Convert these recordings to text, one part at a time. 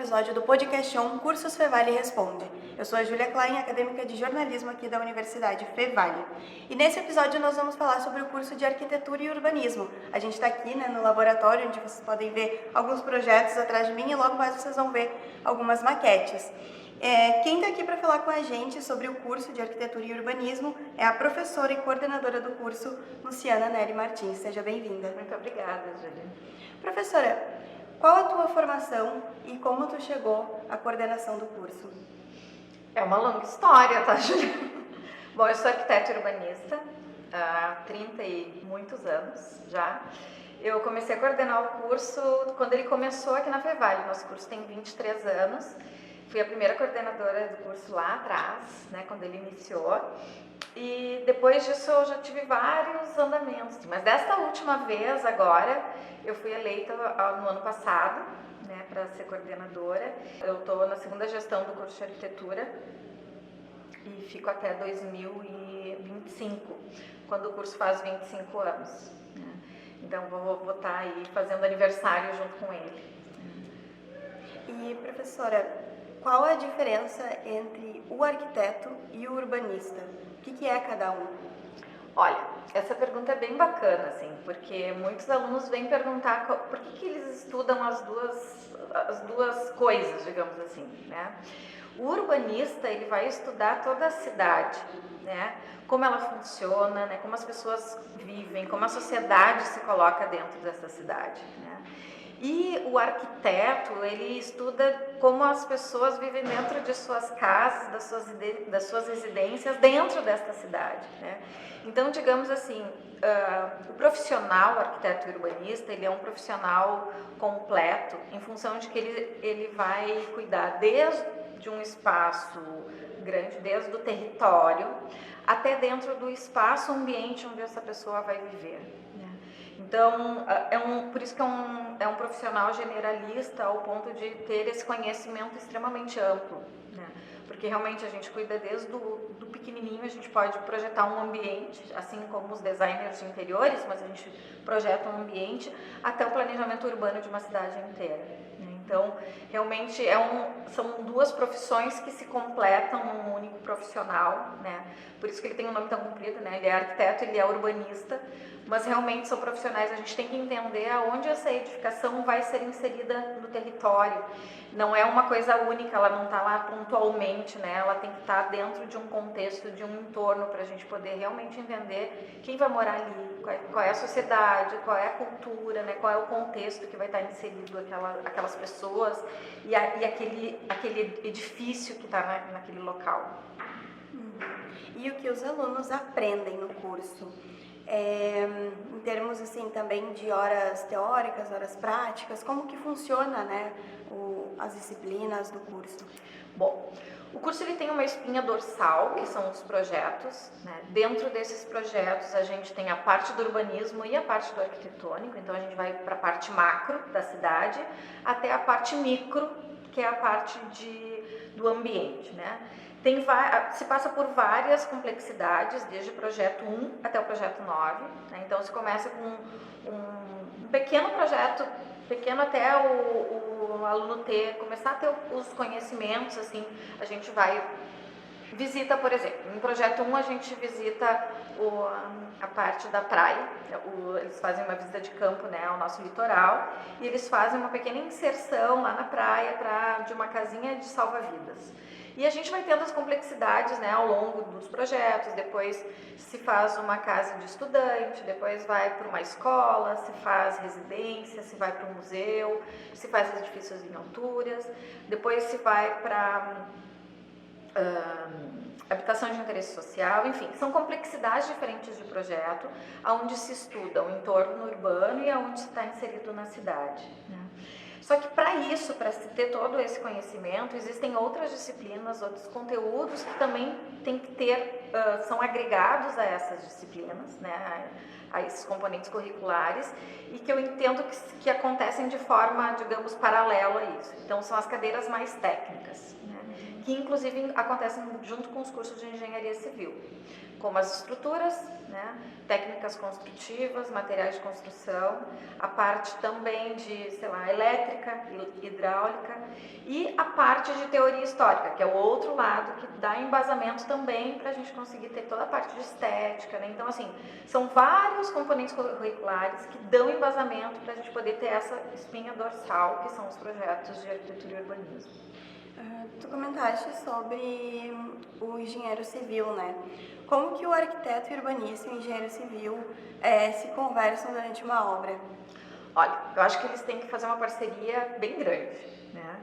episódio do Podcast On Cursos Fevale Responde. Eu sou a Júlia Klein, acadêmica de jornalismo aqui da Universidade Fevale. E nesse episódio nós vamos falar sobre o curso de Arquitetura e Urbanismo. A gente está aqui no laboratório, onde vocês podem ver alguns projetos atrás de mim e logo mais vocês vão ver algumas maquetes. Quem está aqui para falar com a gente sobre o curso de Arquitetura e Urbanismo é a professora e coordenadora do curso, Luciana Nery Martins. Seja bem-vinda. Muito obrigada, Júlia. Professora, qual a tua formação e como tu chegou à coordenação do curso? É uma longa história, tá, Júlia? Bom, eu sou arquiteta urbanista há 30 e muitos anos já. Eu comecei a coordenar o curso quando ele começou aqui na Fevale. Nosso curso tem 23 anos. Fui a primeira coordenadora do curso lá atrás, né, quando ele iniciou. E depois disso eu já tive vários andamentos. Mas desta última vez, agora, eu fui eleita no ano passado, né, para ser coordenadora. Eu estou na segunda gestão do curso de arquitetura e fico até 2025, quando o curso faz 25 anos. Né? Então vou estar aí fazendo aniversário junto com ele. E, professora, qual a diferença entre o arquiteto e o urbanista? O que é cada um? Olha, essa pergunta é bem bacana, assim, porque muitos alunos vêm perguntar por que eles estudam as duas coisas, digamos assim, né? O urbanista, ele vai estudar toda a cidade, né? Como ela funciona, né? Como as pessoas vivem, como a sociedade se coloca dentro dessa cidade, né? E o arquiteto, ele estuda como as pessoas vivem dentro de suas casas, das suas residências, dentro desta cidade, né? Então, digamos assim, o profissional, o arquiteto urbanista, ele é um profissional completo, em função de que ele vai cuidar desde um espaço grande, desde o território, até dentro do espaço ambiente onde essa pessoa vai viver, né? Então, por isso que é um profissional generalista ao ponto de ter esse conhecimento extremamente amplo, né? Porque realmente a gente cuida desde do pequenininho, a gente pode projetar um ambiente, assim como os designers de interiores, mas a gente projeta um ambiente até o planejamento urbano de uma cidade inteira, né? Então, realmente são duas profissões que se completam num único profissional, né? Por isso que ele tem um nome tão comprido, né? Ele é arquiteto, ele é urbanista, mas realmente são profissionais. A gente tem que entender aonde essa edificação vai ser inserida no território. Não é uma coisa única, ela não está lá pontualmente, né? Ela tem que estar dentro de um contexto, de um entorno, para a gente poder realmente entender quem vai morar ali, qual é a sociedade, qual é a cultura, né? Qual é o contexto que vai estar inserido aquelas pessoas e aquele edifício que está naquele local. E o que os alunos aprendem no curso? Em termos assim também de horas teóricas, horas práticas, como que funciona, né, as disciplinas do curso? Bom, o curso ele tem uma espinha dorsal, que são os projetos, né? Dentro desses projetos a gente tem a parte do urbanismo e a parte do arquitetônico, então a gente vai para a parte macro da cidade até a parte micro, que é a parte do ambiente, né? Se passa por várias complexidades, desde o projeto 1 até o projeto 9, né? Então se começa com um pequeno projeto, pequeno até o aluno começar a ter os conhecimentos, assim, a gente visita, por exemplo, no projeto 1 a gente visita a parte da praia, eles fazem uma visita de campo, né, ao nosso litoral, e eles fazem uma pequena inserção lá na praia de uma casinha de salva-vidas. E a gente vai tendo as complexidades, né, ao longo dos projetos. Depois se faz uma casa de estudante, depois vai para uma escola, se faz residência, se vai para um museu, se faz edifícios em alturas, depois se vai para habitação de interesse social, enfim, são complexidades diferentes de projeto, onde se estuda o entorno urbano e onde se está inserido na cidade, né? Só que para isso, para se ter todo esse conhecimento, existem outras disciplinas, outros conteúdos que também tem que ter, são agregados a essas disciplinas, né, a esses componentes curriculares, e que eu entendo que acontecem de forma, digamos, paralela a isso. Então, são as cadeiras mais técnicas, né, que inclusive acontecem junto com os cursos de engenharia civil, como as estruturas, né, técnicas construtivas, materiais de construção, a parte também de, sei lá, elétrica, hidráulica e a parte de teoria histórica, que é o outro lado que dá embasamento também para a gente conseguir ter toda a parte de estética, né? Então, assim, são vários componentes curriculares que dão embasamento para a gente poder ter essa espinha dorsal, que são os projetos de arquitetura e urbanismo. Tu comentaste sobre o engenheiro civil, né? Como que o arquiteto urbanista e o engenheiro civil se conversam durante uma obra? Olha, eu acho que eles têm que fazer uma parceria bem grande, né?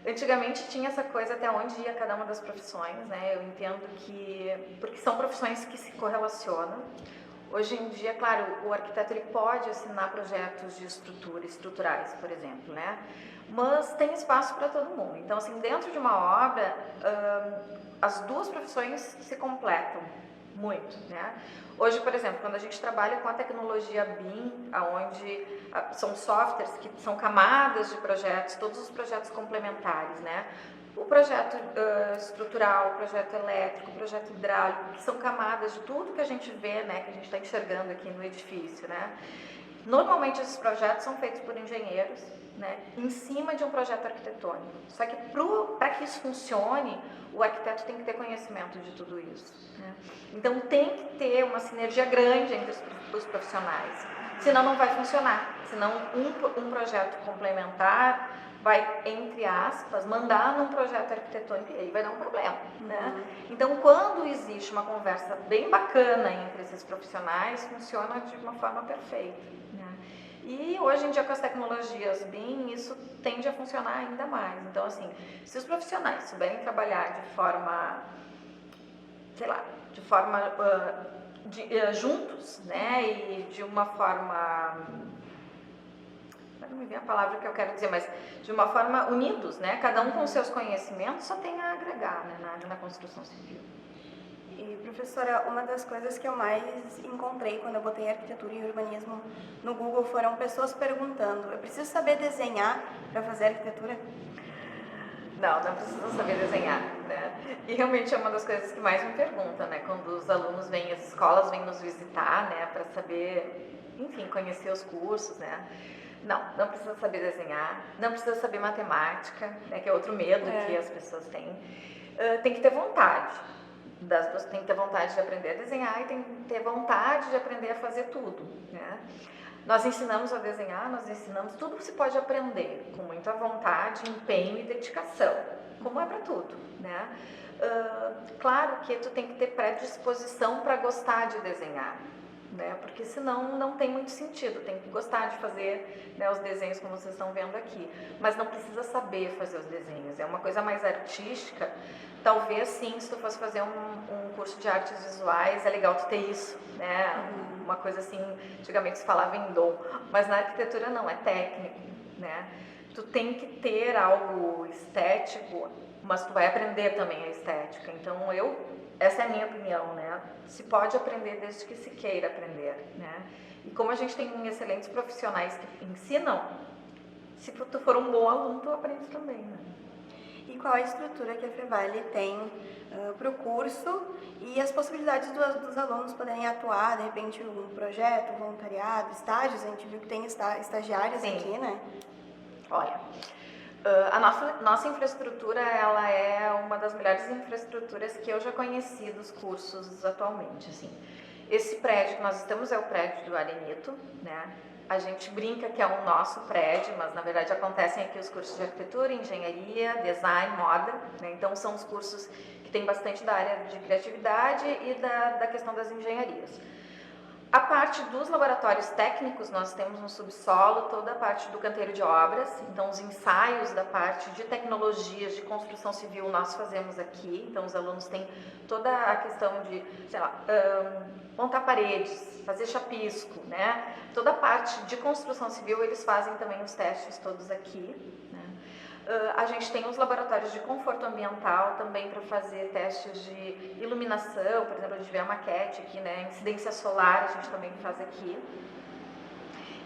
Antigamente tinha essa coisa até onde ia cada uma das profissões, né? Eu entendo que... porque são profissões que se correlacionam. Hoje em dia, claro, o arquiteto ele pode assinar projetos de estruturais, por exemplo, né? Mas tem espaço para todo mundo. Então, assim, dentro de uma obra, as duas profissões se completam muito, né? Hoje, por exemplo, quando a gente trabalha com a tecnologia BIM, onde são softwares que são camadas de projetos, todos os projetos complementares, né? O projeto estrutural, o projeto elétrico, o projeto hidráulico, que são camadas de tudo que a gente vê, né, que a gente está enxergando aqui no edifício, né? Normalmente esses projetos são feitos por engenheiros, né, em cima de um projeto arquitetônico. Só que para que isso funcione, o arquiteto tem que ter conhecimento de tudo isso, né? Então tem que ter uma sinergia grande entre os profissionais, senão não vai funcionar. Senão um projeto complementar vai, entre aspas, mandar num projeto arquitetônico e aí vai dar um problema, né? Então, quando existe uma conversa bem bacana entre esses profissionais, funciona de uma forma perfeita, né? E hoje em dia, com as tecnologias BIM, isso tende a funcionar ainda mais. Então, assim, se os profissionais souberem trabalhar de forma, sei lá, de forma juntos, né, e de uma forma... não me vem a palavra que eu quero dizer, mas de uma forma unidos, né? Cada um com seus conhecimentos só tem a agregar, né, na construção civil. E, professora, uma das coisas que eu mais encontrei quando eu botei arquitetura e urbanismo no Google foram pessoas perguntando: eu preciso saber desenhar para fazer arquitetura? Não precisa saber desenhar, né? E realmente é uma das coisas que mais me perguntam, né? Quando os alunos vêm, as escolas vêm nos visitar, né? Para saber, enfim, conhecer os cursos, né? Não precisa saber desenhar, não precisa saber matemática, né, que é outro medo que as pessoas têm. Tem que ter vontade. Das duas, tem que ter vontade de aprender a desenhar e tem que ter vontade de aprender a fazer tudo, né? Nós ensinamos a desenhar, nós ensinamos, tudo se pode aprender com muita vontade, empenho e dedicação, como é para tudo, né? Claro que tu tem que ter predisposição para gostar de desenhar, né? Porque senão não tem muito sentido. Tem que gostar de fazer, né, os desenhos como vocês estão vendo aqui, mas não precisa saber fazer os desenhos. É uma coisa mais artística. Talvez sim, se tu fosse fazer um curso de artes visuais, é legal tu ter isso, né? Uma coisa assim, antigamente se falava em dom, mas na arquitetura não, é técnico, né? Tu tem que ter algo estético, mas tu vai aprender também a estética. Então essa é a minha opinião, né? Se pode aprender desde que se queira aprender, né? E como a gente tem excelentes profissionais que ensinam, se tu for um bom aluno, tu aprende também, né? E qual a estrutura que a Fevale tem para o curso e as possibilidades dos alunos poderem atuar, de repente, um projeto, um voluntariado, estágios? A gente viu que tem estagiários aqui, né? Olha, a nossa infraestrutura, ela é uma das melhores infraestruturas que eu já conheci dos cursos atualmente, assim. Esse prédio que nós estamos é o prédio do Arenito, né? A gente brinca que é o nosso prédio, mas na verdade acontecem aqui os cursos de arquitetura, engenharia, design, moda, né? Então são os cursos que tem bastante da área de criatividade e da questão das engenharias. A parte dos laboratórios técnicos, nós temos no subsolo toda a parte do canteiro de obras, então os ensaios da parte de tecnologias de construção civil nós fazemos aqui, então os alunos têm toda a questão de, sei lá, montar paredes, fazer chapisco, né? Toda a parte de construção civil eles fazem também os testes todos aqui, né? A gente tem os laboratórios de conforto ambiental também para fazer testes de iluminação, por exemplo, a gente vê a maquete aqui, né? Incidência solar a gente também faz aqui.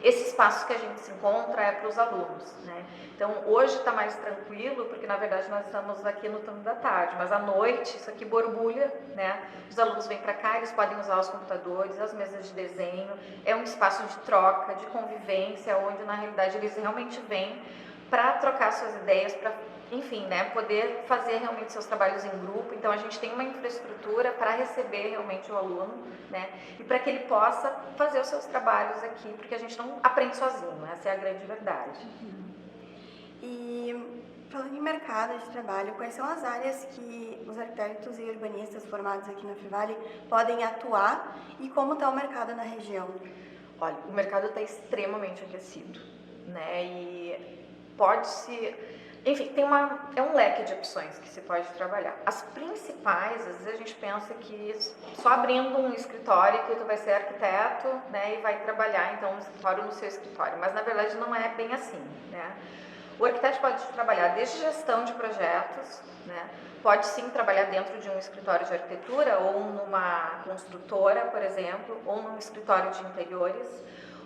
esse espaço que a gente se encontra é para os alunos, né? Então, hoje está mais tranquilo, porque na verdade nós estamos aqui no turno da tarde, mas à noite isso aqui borbulha, né? Os alunos vêm para cá, eles podem usar os computadores, as mesas de desenho, é um espaço de troca, de convivência, onde na realidade eles realmente vêm para trocar suas ideias, para, enfim, né, poder fazer realmente seus trabalhos em grupo. Então a gente tem uma infraestrutura para receber realmente o aluno, né, e para que ele possa fazer os seus trabalhos aqui, porque a gente não aprende sozinho, essa é a grande verdade. E falando em mercado de trabalho, quais são as áreas que os arquitetos e urbanistas formados aqui na Fevale podem atuar e como está o mercado na região? Olha, o mercado está extremamente aquecido, né, e pode-se... Enfim, é um leque de opções que se pode trabalhar. As principais, às vezes a gente pensa que só abrindo um escritório que tu vai ser arquiteto, né, e vai trabalhar então um escritório no seu escritório, mas na verdade não é bem assim, né. O arquiteto pode trabalhar desde gestão de projetos, né, pode sim trabalhar dentro de um escritório de arquitetura ou numa construtora, por exemplo, ou num escritório de interiores,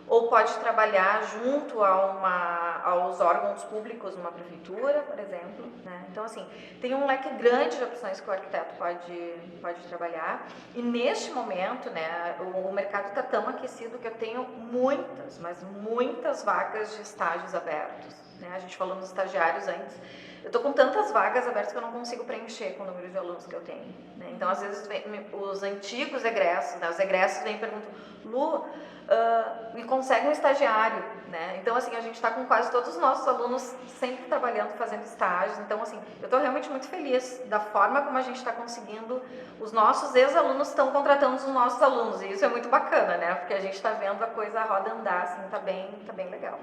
ou pode trabalhar junto aos órgãos públicos, numa prefeitura, por exemplo, né? Então, assim, tem um leque grande de opções que o arquiteto pode trabalhar. E neste momento, né, o mercado está tão aquecido que eu tenho muitas, mas muitas vagas de estágios abertos, né? A gente falou nos estagiários antes. Eu estou com tantas vagas abertas que eu não consigo preencher com o número de alunos que eu tenho, né? Então, às vezes, os antigos egressos, né, os egressos vêm e perguntam: Lu, me consegue um estagiário, né? Então, assim, a gente está com quase todos os nossos alunos sempre trabalhando, fazendo estágios. Então, assim, eu estou realmente muito feliz da forma como a gente está conseguindo. Os nossos ex-alunos estão contratando os nossos alunos, e isso é muito bacana, né? Porque a gente está vendo a coisa, a roda andar, assim, tá bem legal.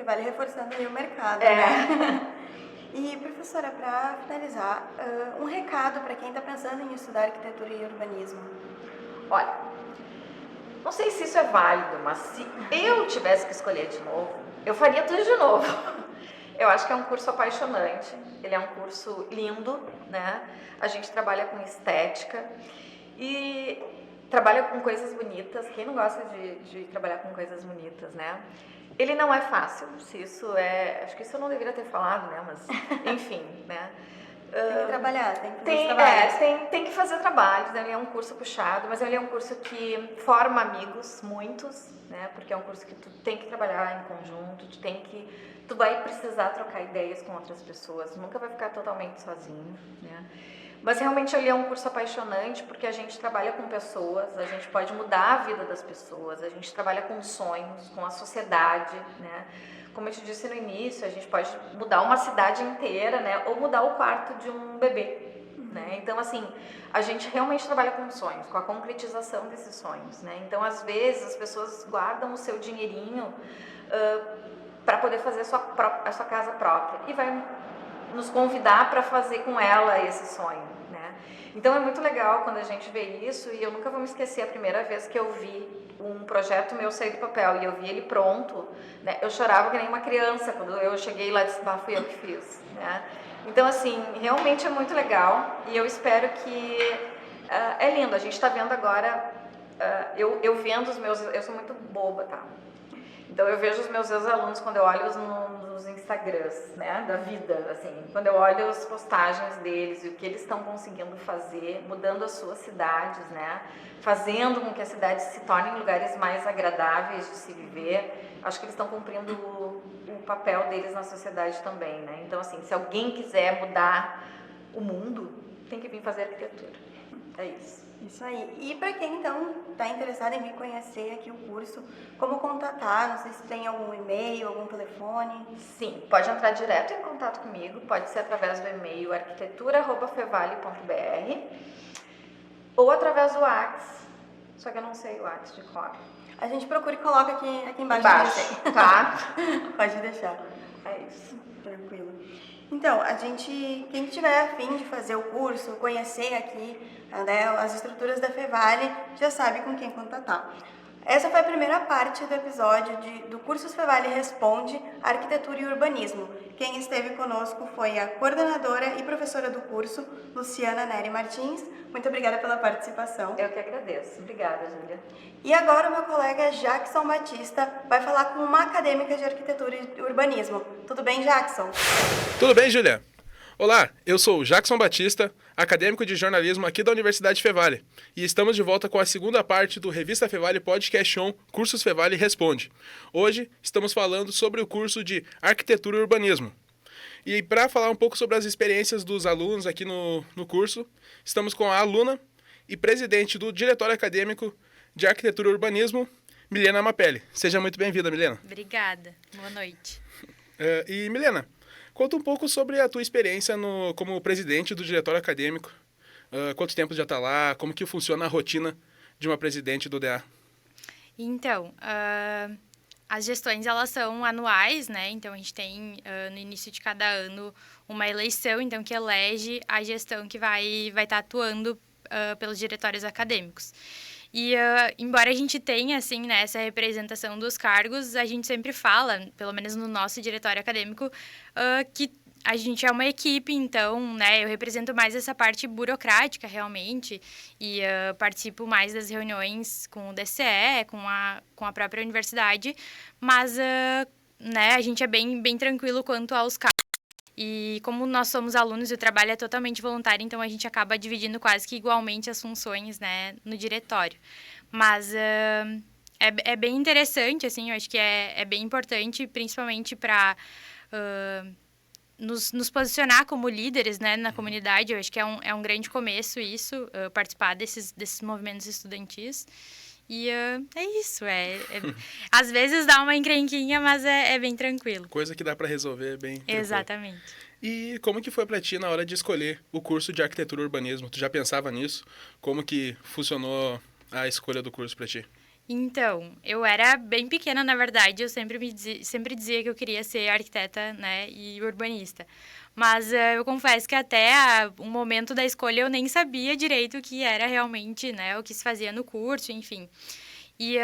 Vale reforçando aí o mercado, né? E, professora, para finalizar, um recado para quem está pensando em estudar arquitetura e urbanismo. Olha, não sei se isso é válido, mas se eu tivesse que escolher de novo, eu faria tudo de novo. Eu acho que é um curso apaixonante, ele é um curso lindo, né? A gente trabalha com estética e trabalha com coisas bonitas. Quem não gosta de trabalhar com coisas bonitas, né? Ele não é fácil, se isso é... Acho que isso eu não deveria ter falado, né? Mas, enfim, né? Tem que trabalhar, tem que fazer trabalhos. Tem que fazer trabalhos, né? Ele é um curso puxado, mas ele é um curso que forma amigos, muitos, né? Porque é um curso que tu tem que trabalhar em conjunto, tu vai precisar trocar ideias com outras pessoas, nunca vai ficar totalmente sozinho, né? Mas realmente ele é um curso apaixonante porque a gente trabalha com pessoas, a gente pode mudar a vida das pessoas, a gente trabalha com sonhos, com a sociedade, né? Como eu te disse no início, a gente pode mudar uma cidade inteira, né? Ou mudar o quarto de um bebê, né? Então, assim, a gente realmente trabalha com sonhos, com a concretização desses sonhos, né? Então, às vezes, as pessoas guardam o seu dinheirinho para poder fazer a sua casa própria e vai nos convidar para fazer com ela esse sonho, né? Então é muito legal quando a gente vê isso, e eu nunca vou me esquecer a primeira vez que eu vi um projeto meu sair do papel e eu vi ele pronto, né? Eu chorava que nem uma criança quando eu cheguei lá e disse: bah, fui eu que fiz, né? Então, assim, realmente é muito legal e eu espero que... é lindo, a gente está vendo agora, eu vendo os meus... Eu sou muito boba, tá? Então eu vejo os meus ex-alunos quando eu olho nos Instagrams, né, da vida, assim, quando eu olho as postagens deles e o que eles estão conseguindo fazer, mudando as suas cidades, né, fazendo com que as cidades se tornem lugares mais agradáveis de se viver. Acho que eles estão cumprindo o papel deles na sociedade também, né. Então, assim, se alguém quiser mudar o mundo, tem que vir fazer arquitetura. É isso. Isso aí. E para quem então está interessado em vir conhecer aqui o curso, como contatar? Não sei se tem algum e-mail, algum telefone. Sim, pode entrar direto em contato comigo, pode ser através do e-mail arquitetura@fevale.br ou através do Whats, só que eu não sei o Whats de cor. A gente procura e coloca aqui embaixo. Tá? Pode deixar. É isso. Tranquilo. Então, quem tiver a fim de fazer o curso, conhecer aqui, né, as estruturas da Fevale, já sabe com quem contatar. Essa foi a primeira parte do episódio do curso Fevale Responde, Arquitetura e Urbanismo. Quem esteve conosco foi a coordenadora e professora do curso, Luciana Neri Martins. Muito obrigada pela participação. Eu que agradeço. Obrigada, Júlia. E agora o meu colega Jackson Batista vai falar com uma acadêmica de arquitetura e urbanismo. Tudo bem, Jackson? Tudo bem, Júlia? Olá, eu sou o Jackson Batista, acadêmico de jornalismo aqui da Universidade Fevale, e estamos de volta com a segunda parte do Revista Fevale Podcast On Cursos Fevale Responde. Hoje estamos falando sobre o curso de Arquitetura e Urbanismo. E para falar um pouco sobre as experiências dos alunos aqui no curso, estamos com a aluna e presidente do Diretório Acadêmico de Arquitetura e Urbanismo, Milena Mapelli. Seja muito bem-vinda, Milena. Obrigada. Boa noite. E Milena, conta um pouco sobre a tua experiência como presidente do Diretório Acadêmico. Quanto tempo já está lá? Como que funciona a rotina de uma presidente do DA? Então, as gestões, elas são anuais, né? Então, a gente tem, no início de cada ano, uma eleição, então, que elege a gestão que vai estar atuando pelos diretórios acadêmicos. E, embora a gente tenha, assim, né, essa representação dos cargos, a gente sempre fala, pelo menos no nosso diretório acadêmico, que a gente é uma equipe, então, né, eu represento mais essa parte burocrática, realmente, e participo mais das reuniões com o DCE, com a própria universidade, mas, né, a gente é bem tranquilo quanto aos cargos. E como nós somos alunos e o trabalho é totalmente voluntário, então a gente acaba dividindo quase que igualmente as funções, né, no diretório. Mas é bem interessante, assim, eu acho que é bem importante, principalmente para nos posicionar como líderes, né, na comunidade. Eu acho que é um grande começo isso, participar desses movimentos estudantis. E é isso, às vezes dá uma encrenquinha, mas é bem tranquilo. Coisa que dá para resolver bem tranquilo. Exatamente. E como que foi para ti na hora de escolher o curso de Arquitetura e Urbanismo? Tu já pensava nisso? Como que funcionou a escolha do curso para ti? Então, eu era bem pequena, na verdade, eu sempre dizia que eu queria ser arquiteta, né, e urbanista. Mas eu confesso que até o momento da escolha eu nem sabia direito o que era realmente, né, o que se fazia no curso, enfim. E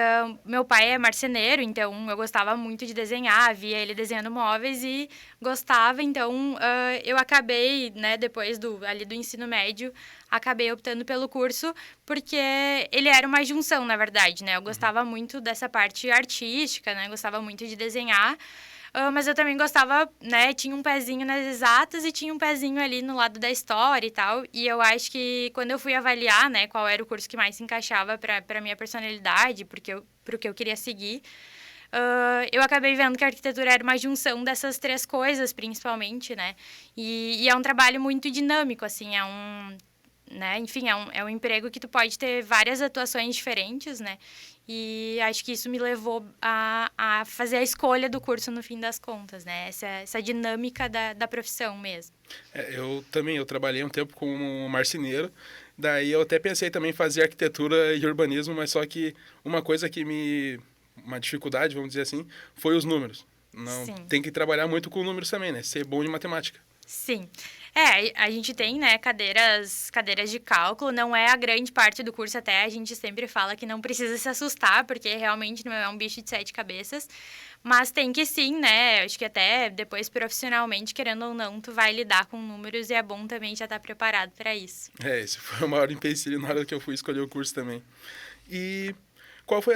meu pai é marceneiro, então eu gostava muito de desenhar, via ele desenhando móveis e gostava, então eu acabei, né, depois do ensino médio, acabei optando pelo curso, porque ele era uma junção, na verdade, né, eu gostava muito dessa parte artística, né, gostava muito de desenhar, mas eu também gostava, né, tinha um pezinho nas exatas e tinha um pezinho ali no lado da história e tal, e eu acho que quando eu fui avaliar, né, qual era o curso que mais se encaixava para minha personalidade, pro que eu queria seguir, eu acabei vendo que a arquitetura era uma junção dessas três coisas, principalmente, né, e é um trabalho muito dinâmico, assim, né, enfim, é um emprego que tu pode ter várias atuações diferentes, né, e acho que isso me levou a fazer a escolha do curso no fim das contas, né, essa dinâmica da profissão mesmo. Eu trabalhei um tempo como marceneiro, daí eu até pensei também em fazer arquitetura e urbanismo, mas só que uma coisa uma dificuldade, vamos dizer assim, foi os números. Não, Sim. Tem que trabalhar muito com números também, né, ser bom de matemática. Sim. A gente tem, né, cadeiras de cálculo, não é a grande parte do curso, até a gente sempre fala que não precisa se assustar, porque realmente não é um bicho de 7 cabeças, mas tem que sim, né, acho que até depois profissionalmente, querendo ou não, tu vai lidar com números e é bom também já estar preparado para isso. Esse foi o maior empecilho na hora que eu fui escolher o curso também. E qual foi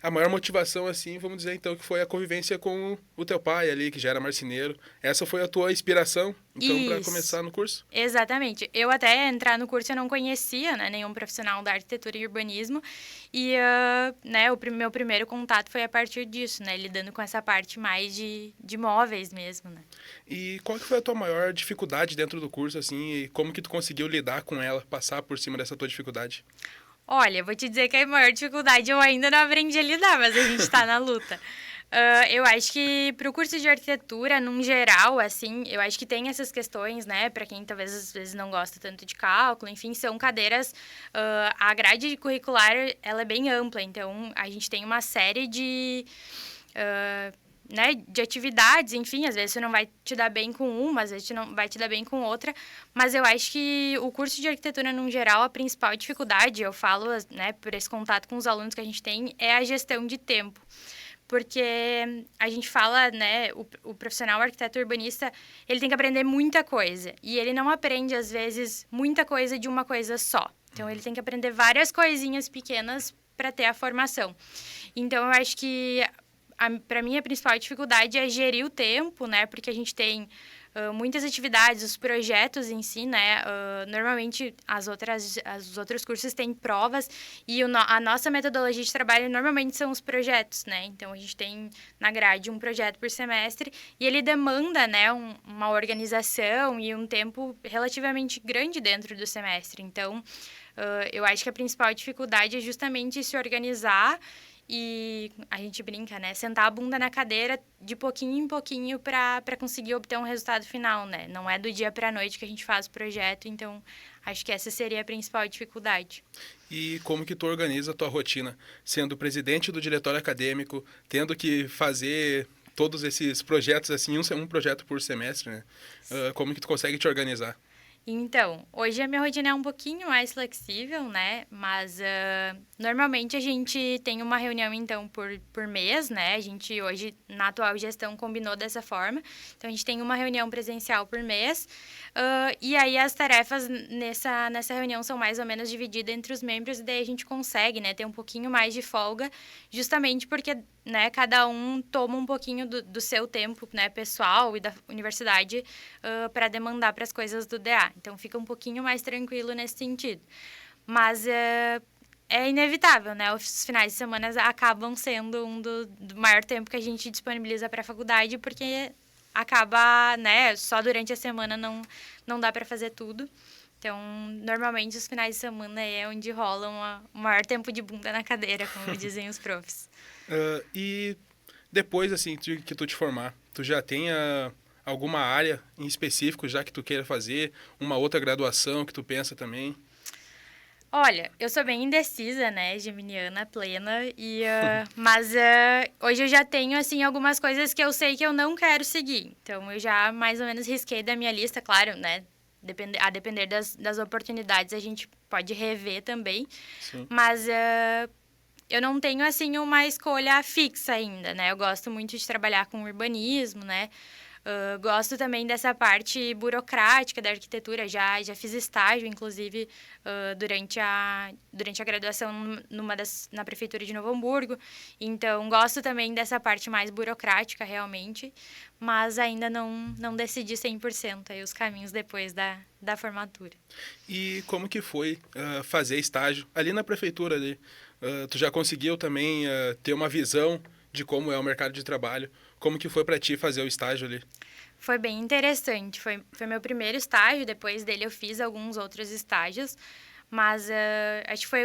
a maior motivação, assim, vamos dizer, então, que foi a convivência com o teu pai ali, que já era marceneiro? Essa foi a tua inspiração, então, para começar no curso? Exatamente. Eu até entrar no curso eu não conhecia, né, nenhum profissional da arquitetura e urbanismo e, né, o meu primeiro contato foi a partir disso, né, lidando com essa parte mais de móveis mesmo, né. E qual que foi a tua maior dificuldade dentro do curso, assim, e como que tu conseguiu lidar com ela, passar por cima dessa tua dificuldade? Olha, vou te dizer que a maior dificuldade eu ainda não aprendi a lidar, mas a gente está na luta. Eu acho que para o curso de arquitetura, num geral, assim, eu acho que tem essas questões, né, para quem talvez às vezes não gosta tanto de cálculo, enfim, são cadeiras, a grade curricular, ela é bem ampla, então a gente tem uma série né, de atividades, enfim, às vezes você não vai te dar bem com uma, às vezes você não vai te dar bem com outra, mas eu acho que o curso de arquitetura, no geral, a principal dificuldade, eu falo, né, por esse contato com os alunos que a gente tem, é a gestão de tempo. Porque a gente fala, né, o profissional arquiteto urbanista, ele tem que aprender muita coisa. E ele não aprende, às vezes, muita coisa de uma coisa só. Então, ele tem que aprender várias coisinhas pequenas para ter a formação. Então, eu acho que, para mim, a principal dificuldade é gerir o tempo, né? Porque a gente tem muitas atividades, os projetos em si, né? Normalmente, os outros cursos têm provas e a nossa metodologia de trabalho normalmente são os projetos, né? Então, a gente tem na grade um projeto por semestre e ele demanda, né, uma organização e um tempo relativamente grande dentro do semestre. Então, eu acho que a principal dificuldade é justamente se organizar e a gente brinca, né? Sentar a bunda na cadeira de pouquinho em pouquinho para conseguir obter um resultado final, né? Não é do dia para a noite que a gente faz o projeto, então acho que essa seria a principal dificuldade. E como que tu organiza a tua rotina? Sendo presidente do diretório acadêmico, tendo que fazer todos esses projetos, assim, um projeto por semestre, né? Como que tu consegue te organizar? Então, hoje a minha rotina é um pouquinho mais flexível, né? Mas normalmente a gente tem uma reunião, então, por mês, né? A gente hoje, na atual gestão, combinou dessa forma. Então, a gente tem uma reunião presencial por mês. E aí as tarefas nessa reunião são mais ou menos divididas entre os membros. E daí a gente consegue, né, ter um pouquinho mais de folga, justamente porque, né, cada um toma um pouquinho do seu tempo, né, pessoal e da universidade para demandar para as coisas do DA. Então, fica um pouquinho mais tranquilo nesse sentido. Mas é inevitável, né? Os finais de semana acabam sendo do maior tempo que a gente disponibiliza para a faculdade, porque acaba, né, só durante a semana não dá para fazer tudo. Então, normalmente, os finais de semana é onde rola o maior tempo de bunda na cadeira, como dizem os profs. E depois, assim, que tu te formar, tu já tem alguma área em específico já que tu queira fazer? Uma outra graduação que tu pensa também? Olha, eu sou bem indecisa, né, geminiana plena, mas hoje eu já tenho, assim, algumas coisas que eu sei que eu não quero seguir. Então, eu já mais ou menos risquei da minha lista, claro, né, a depender das oportunidades, a gente pode rever também. Sim. Mas eu não tenho, assim, uma escolha fixa ainda, né, eu gosto muito de trabalhar com urbanismo, né. Gosto também dessa parte burocrática da arquitetura, já fiz estágio, inclusive, durante a graduação na Prefeitura de Novo Hamburgo. Então, gosto também dessa parte mais burocrática, realmente, mas ainda não decidi 100% aí os caminhos depois da formatura. E como que foi fazer estágio ali na Prefeitura? Ali? Tu já conseguiu também ter uma visão de como é o mercado de trabalho? Como que foi para ti fazer o estágio ali? Foi bem interessante. Foi meu primeiro estágio. Depois dele eu fiz alguns outros estágios. Mas acho que foi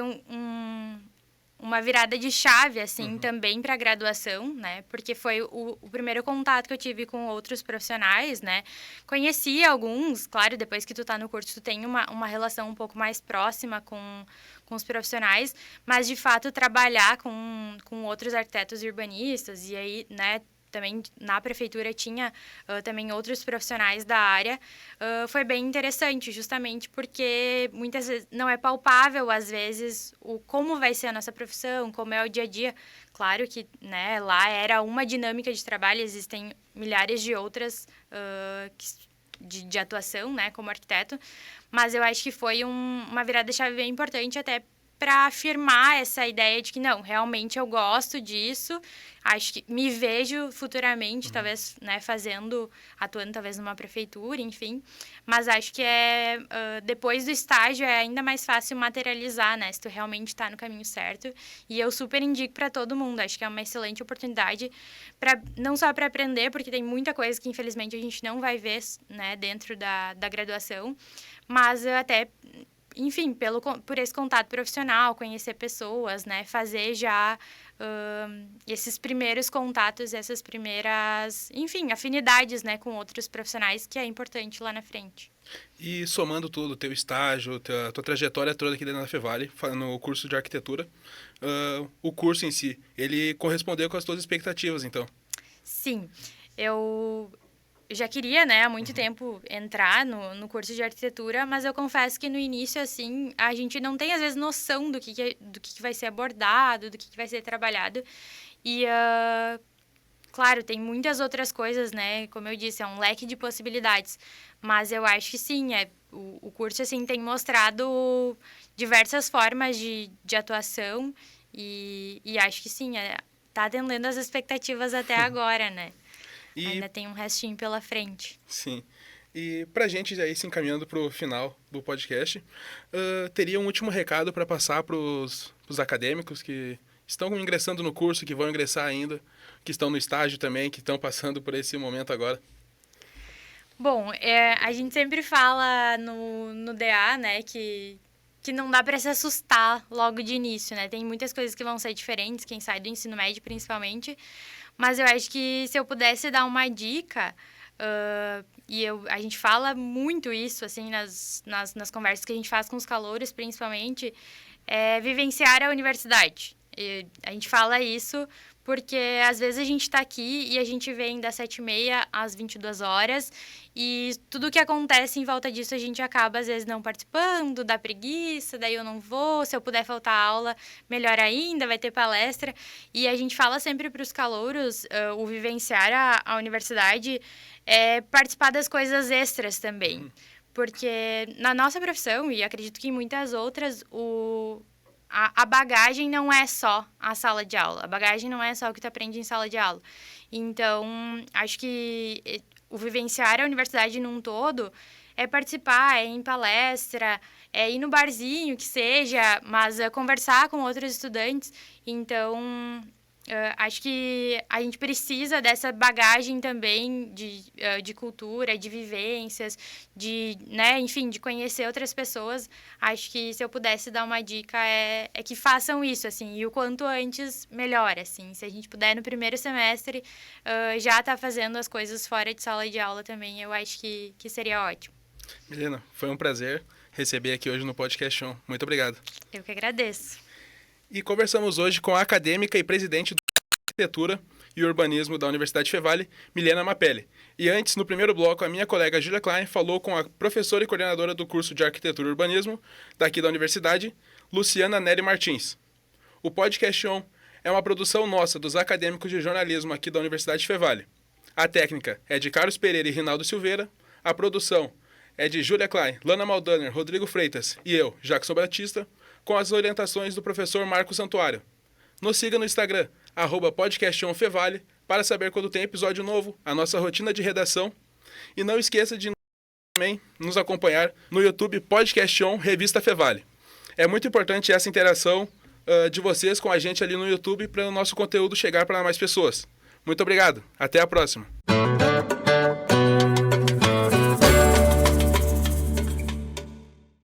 uma virada de chave, assim, também para a graduação, né? Porque foi o primeiro contato que eu tive com outros profissionais, né? Conheci alguns, claro, depois que tu tá no curso, tu tem uma relação um pouco mais próxima com os profissionais, mas, de fato, trabalhar com outros arquitetos e urbanistas, e aí, né, também na prefeitura tinha também outros profissionais da área, foi bem interessante, justamente porque muitas vezes não é palpável, às vezes, como vai ser a nossa profissão, como é o dia a dia. Claro que, né, lá era uma dinâmica de trabalho, existem milhares de outras de atuação, né, como arquiteto, mas eu acho que foi uma virada de chave bem importante até para afirmar essa ideia de que, não, realmente eu gosto disso, acho que me vejo futuramente, talvez, né, atuando talvez numa prefeitura, enfim, mas acho que depois do estágio é ainda mais fácil materializar, né, se tu realmente está no caminho certo, e eu super indico para todo mundo, acho que é uma excelente oportunidade, não só para aprender, porque tem muita coisa que, infelizmente, a gente não vai ver, né, dentro da graduação, mas até, enfim, por esse contato profissional, conhecer pessoas, né, fazer já esses primeiros contatos, essas primeiras, enfim, afinidades, né, com outros profissionais, que é importante lá na frente. E somando tudo, teu estágio, tua trajetória toda aqui dentro da Fevale, no curso de arquitetura, o curso em si, ele correspondeu com as tuas expectativas, então? Sim, eu já queria, né, há muito tempo entrar no curso de arquitetura, mas eu confesso que no início, assim, a gente não tem, às vezes, noção do que vai ser abordado, do que vai ser trabalhado. E, claro, tem muitas outras coisas, né, como eu disse, é um leque de possibilidades. Mas eu acho que sim, o curso, assim, tem mostrado diversas formas de atuação e acho que sim, tá atendendo as expectativas até agora, né? E, Ainda tem um restinho pela frente. sim. E pra gente já ir se encaminhando pro final do podcast, teria um último recado para passar pros acadêmicos que estão ingressando no curso, que vão ingressar ainda, que estão no estágio também, que estão passando por esse momento agora. Bom, a gente sempre fala no DA, né, que não dá para se assustar logo de início, né? Tem muitas coisas que vão ser diferentes, quem sai do ensino médio principalmente, mas eu acho que se eu pudesse dar uma dica, a gente fala muito isso, assim, nas conversas que a gente faz com os calouros, principalmente, é vivenciar a universidade. E a gente fala isso porque, às vezes, a gente está aqui e a gente vem das 7h30 às 22 horas e tudo que acontece em volta disso a gente acaba, às vezes, não participando, dá preguiça, daí eu não vou, se eu puder faltar aula, melhor ainda, vai ter palestra. E a gente fala sempre para os calouros, o vivenciar a universidade é participar das coisas extras também. Porque na nossa profissão, e acredito que em muitas outras, a bagagem não é só a sala de aula. A bagagem não é só o que tu aprende em sala de aula. Então, acho que o vivenciar a universidade num todo é participar, é ir em palestra, é ir no barzinho, que seja, mas é conversar com outros estudantes. Então, acho que a gente precisa dessa bagagem também de cultura, de vivências, né, enfim, de conhecer outras pessoas. Acho que se eu pudesse dar uma dica é que façam isso, assim, e o quanto antes, melhor, assim. Se a gente puder, no primeiro semestre, já estar fazendo as coisas fora de sala de aula também, eu acho que seria ótimo. Milena, foi um prazer receber aqui hoje no Podcast On. Muito obrigado. Eu que agradeço. E conversamos hoje com a acadêmica e presidente do Arquitetura e Urbanismo da Universidade Fevale, Milena Mapelli. E antes, no primeiro bloco, a minha colega Julia Klein falou com a professora e coordenadora do curso de Arquitetura e Urbanismo daqui da Universidade, Luciana Nery Martins. O Podcast On é uma produção nossa, dos acadêmicos de jornalismo aqui da Universidade Fevale. A técnica é de Carlos Pereira e Rinaldo Silveira, a produção é de Julia Klein, Lana Maldaner, Rodrigo Freitas e eu, Jackson Batista, com as orientações do professor Marco Santuário. Nos siga no Instagram, @podcastonfevale, para saber quando tem episódio novo, a nossa rotina de redação. E não esqueça de também nos acompanhar no YouTube Podcast On Revista Fevale. É muito importante essa interação de vocês com a gente ali no YouTube para o nosso conteúdo chegar para mais pessoas. Muito obrigado. Até a próxima.